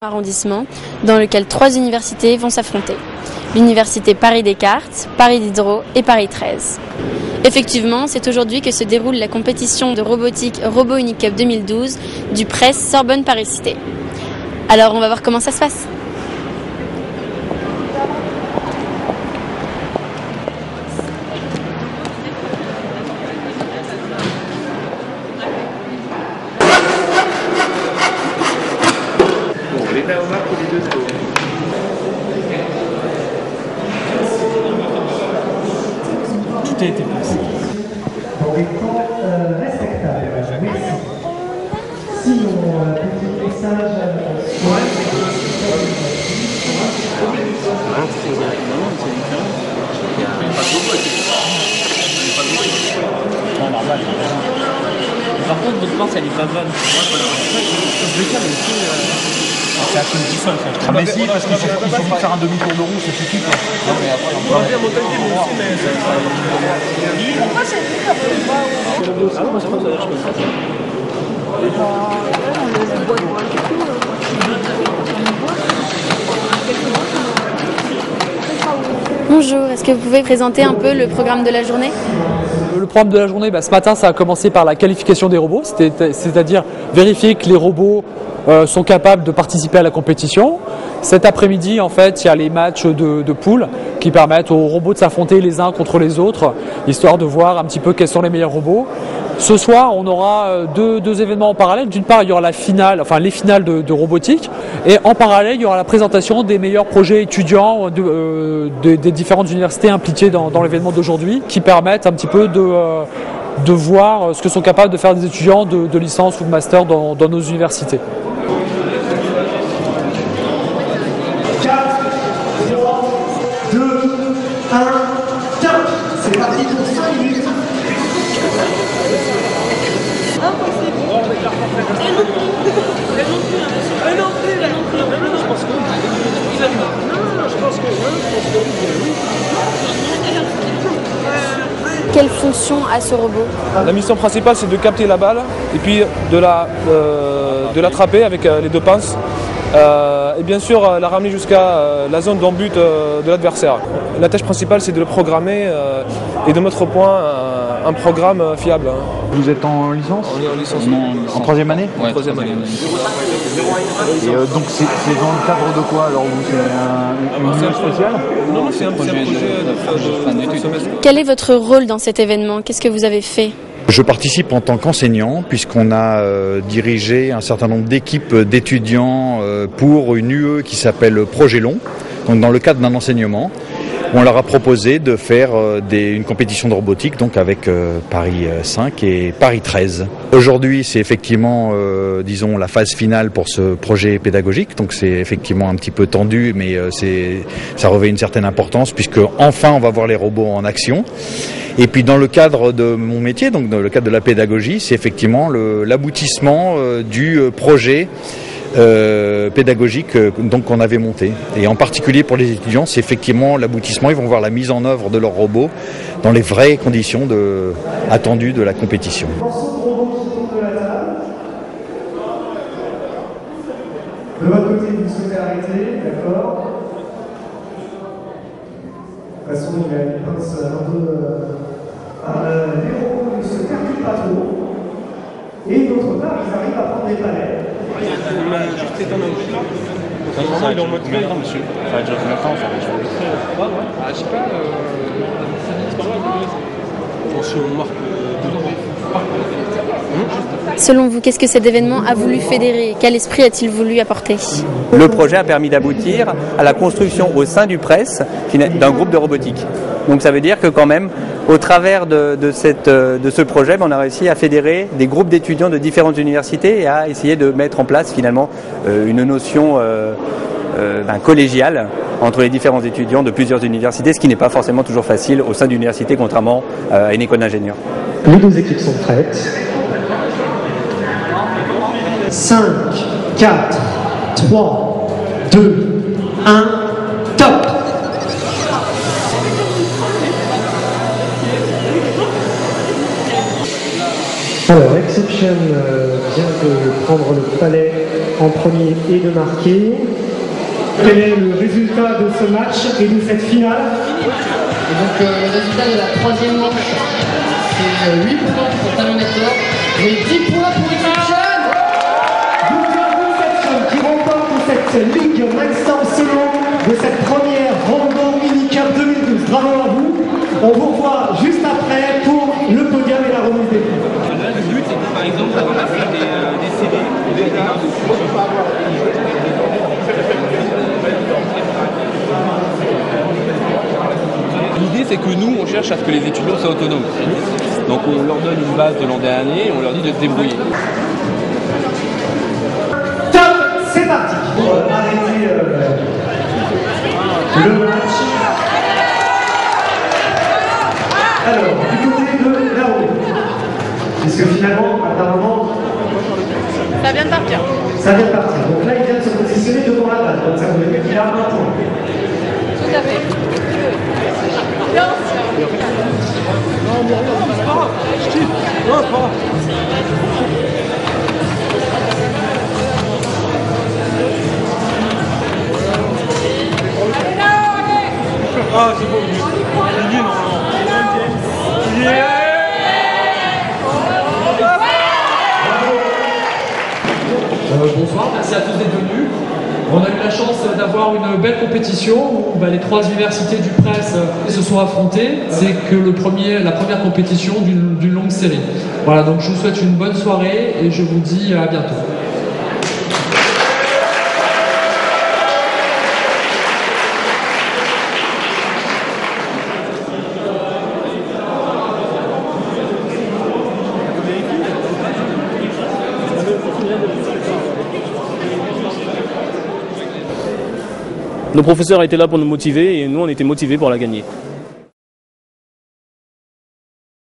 Arrondissement, dans lequel 3 universités vont s'affronter. L'université Paris-Descartes, Paris Diderot et Paris 13. Effectivement, c'est aujourd'hui que se déroule la compétition de robotique Robo Unicup 2012 du Press Sorbonne Paris-Cité. Alors on va voir comment ça se passe. Tout a été passé. Dans des temps respectables. Merci. Sinon, petit message. Par contre, votre pince, elle est pas bonne. C'est à cause du sol. Ah mais si, parce qu'il suffit de faire un demi-tour de roue, ça suffit quoi. Non mais après, on peut bien montager, mais aussi, Bonjour, est-ce que vous pouvez présenter un peu le programme de la journée ? Le programme de la journée, ce matin, ça a commencé par la qualification des robots, c'est-à-dire vérifier que les robots sont capables de participer à la compétition. Cet après-midi, en fait, il y a les matchs de poules qui permettent aux robots de s'affronter les uns contre les autres, histoire de voir un petit peu quels sont les meilleurs robots. Ce soir, on aura deux événements en parallèle. D'une part, il y aura les finales de robotique, et en parallèle, il y aura la présentation des meilleurs projets étudiants des différentes universités impliquées dans l'événement d'aujourd'hui, qui permettent un petit peu de voir ce que sont capables de faire des étudiants de licence ou de master dans nos universités. 4, 3, 2, 1, top. C'est parti pour 5 minutes. Quelle fonction a ce robot ? La mission principale, c'est de capter la balle et puis de l'attraper avec les deux pinces. Et bien sûr la ramener jusqu'à la zone d'en-but de l'adversaire. La tâche principale, c'est de le programmer et de mettre au point un programme fiable. Vous êtes en licence? On est en licence. En troisième année? Ouais, troisième année. Et donc c'est dans le cadre de quoi alors? C'est une unité spéciale? Non, c'est un projet de fin d'études. Quel est votre rôle dans cet événement ? Qu'est-ce que vous avez fait ? Je participe en tant qu'enseignant puisqu'on a dirigé un certain nombre d'équipes d'étudiants pour une UE qui s'appelle Projet Long, donc dans le cadre d'un enseignement. On leur a proposé de faire une compétition de robotique donc avec Paris 5 et Paris 13. Aujourd'hui, c'est effectivement, disons, la phase finale pour ce projet pédagogique. Donc c'est effectivement un petit peu tendu, mais ça revêt une certaine importance puisque enfin on va voir les robots en action. Et puis dans le cadre de mon métier, donc dans le cadre de la pédagogie, c'est effectivement l'aboutissement du projet pédagogique donc qu'on avait monté. Et en particulier pour les étudiants, c'est effectivement l'aboutissement. Ils vont voir la mise en œuvre de leurs robots dans les vraies conditions attendues de la compétition. De votre côté, vous souhaitez arrêter, d'accord? De toute façon, il y a une pince un peu. Les robots ne se percutent pas trop. Et d'autre part, ils arrivent à prendre des palais. Juste étonnant. Il est en mode clair, monsieur. Ça va durer combien de temps? Je sais pas. Si on marque 2 ans. Selon vous, qu'est-ce que cet événement a voulu fédérer ? Quel esprit a-t-il voulu apporter ? Le projet a permis d'aboutir à la construction au sein du Press d'un groupe de robotique. Donc ça veut dire que quand même, au travers de ce projet, on a réussi à fédérer des groupes d'étudiants de différentes universités et à essayer de mettre en place finalement une notion collégiale entre les différents étudiants de plusieurs universités, ce qui n'est pas forcément toujours facile au sein d'une université, contrairement à une école d'ingénieurs. Les deux équipes sont prêtes. 5, 4, 3, 2, 1, top! Alors, Exception vient de prendre le palais en premier et de marquer. Quel est le résultat de ce match et de cette finale? Et donc le résultat de la troisième manche, c'est 8 points pour Talonnator et 10 points pour Exception. Victoire d'Exception qui remporte cette Ligue Mainstorm Solo de cette première Rando Mini Cup 2012. Bravo à vous. On vous revoit juste après pour le podium et la remise des prix. Le but, c'est que par exemple, on va faire des CD, des cartes. L'idée, c'est que nous, on cherche à ce que les étudiants soient autonomes. Donc on leur donne une base de l'an dernier et on leur dit de se débrouiller. Top, c'est parti. On va arrêter le match. Alors, du côté de la roue, puisque finalement, apparemment, Ça vient de partir. ça vient de partir. Donc là, il vient de se positionner devant la balle. Donc ça veut dire qu'il a un point. Tout à fait. Ah, c'est bon, il est non. Bonsoir, merci à tous d'être venus. On a eu la chance d'avoir une belle compétition où les trois universités du Presse se sont affrontées. C'est que la première compétition d'une longue série. Voilà, donc je vous souhaite une bonne soirée et je vous dis à bientôt. Nos professeurs étaient là pour nous motiver et nous on était motivés pour la gagner.